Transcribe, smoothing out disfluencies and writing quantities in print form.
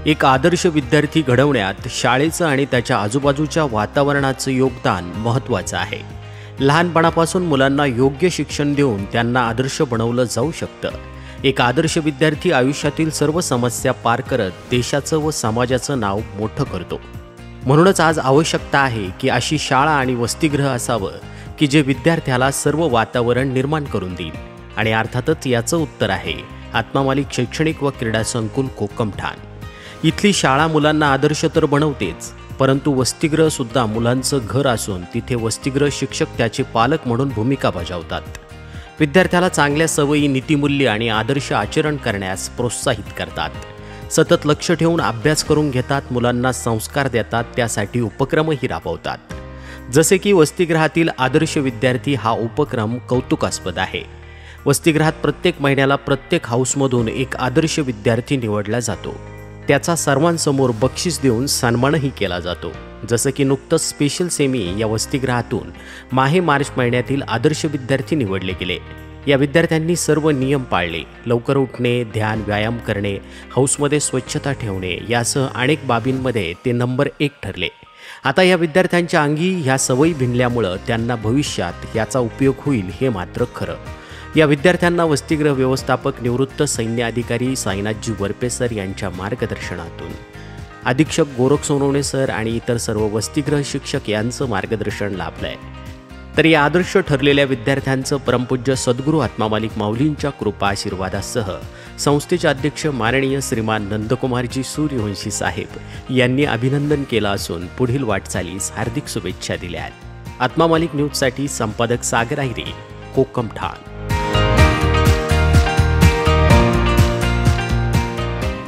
एक आदर्श विद्यार्थी घडवण्यात शाळेचं आणि त्याच्या आजूबाजूच्या वातावरणाचं योगदान महत्त्वाचं आहे। लहानपणापासून मुलांना योग्य शिक्षण देऊन त्यांना आदर्श बनवलं जाऊ शकतं। एक आदर्श विद्यार्थी आयुष्यातील सर्व समस्या पार करत देशाचं व समाजाचं नाव मोठं करतो। म्हणूनच आज आवश्यकता आहे की अशी शाळा आणि वसतिगृह असावं की जे विद्यार्थ्याला सर्व वातावरण निर्माण करून देईल। आणि अर्थातच याचं उत्तर आहे आत्मा मालिक शैक्षणिक व क्रीडा संकुल कोकमठाण। इथली शाळा मुलांना आदर्श तर बनवतेच, परंतु वसतिगृह सुद्धा मुलांचं घर असून तिथे वसतिगृह शिक्षक त्याचे पालक म्हणून भूमिका बजावतात। विद्यार्थ्याला चांगल्या सवयी, नीतिमूल्य आणि आदर्श आचरण करण्यास प्रोत्साहित करतात। सतत लक्ष ठेवून अभ्यास करून घेतात, मुलांना संस्कार देतात, त्यासाठी उपक्रमही राबवतात। जसे की वसतिगृहातील आदर्श विद्यार्थी हा उपक्रम कौतुकास्पद आहे। वसतिगृहात प्रत्येक महिन्याला प्रत्येक हाऊसमधून एक आदर्श विद्यार्थी निवडला जातो। त्याचा सर्वांसमोर बक्षीस देऊन सन्मानही केला जातो। जसं की नुकतंच स्पेशल सेमी या वसतिगृहातून मार्च महिन्यातील आदर्श विद्यार्थी निवडले गेले। या विद्यार्थ्यांनी सर्व नियम पाळले, लवकर उठणे, ध्यान, व्यायाम करणे, हाऊसमध्ये स्वच्छता ठेवणे यासह अनेक बाबींमध्ये ते नंबर 1 ठरले। आता या विद्यार्थ्यांच्या अंगी ह्या सवयी भिनल्यामुळं त्यांना भविष्यात याचा उपयोग होईल हे मात्र खरं। या विद्यार्थ्यांना वसतिगृह व्यवस्थापक निवृत्त सैन्य अधिकारी साईनाथजी वरपे सर यांच्या मार्गदर्शनातून अधीक्षक गोरख सोनवणे सर आणि इतर सर्व वसतिगृह शिक्षक यांचं मार्गदर्शन लाभलंय। तर या आदर्श ठरलेल्या विद्यार्थ्यांचं परमपूज्य सद्गुरू आत्मा मालिक माऊलींच्या कृपा आशीर्वादासह संस्थेचे अध्यक्ष माननीय श्रीमान नंदकुमारजी सूर्यवंशी साहेब यांनी अभिनंदन केलं असून पुढील वाटचालीस हार्दिक शुभेच्छा दिल्या आहेत। आत्मा मालिक न्यूजसाठी संपादक सागर आहिरे, कोकमठाण।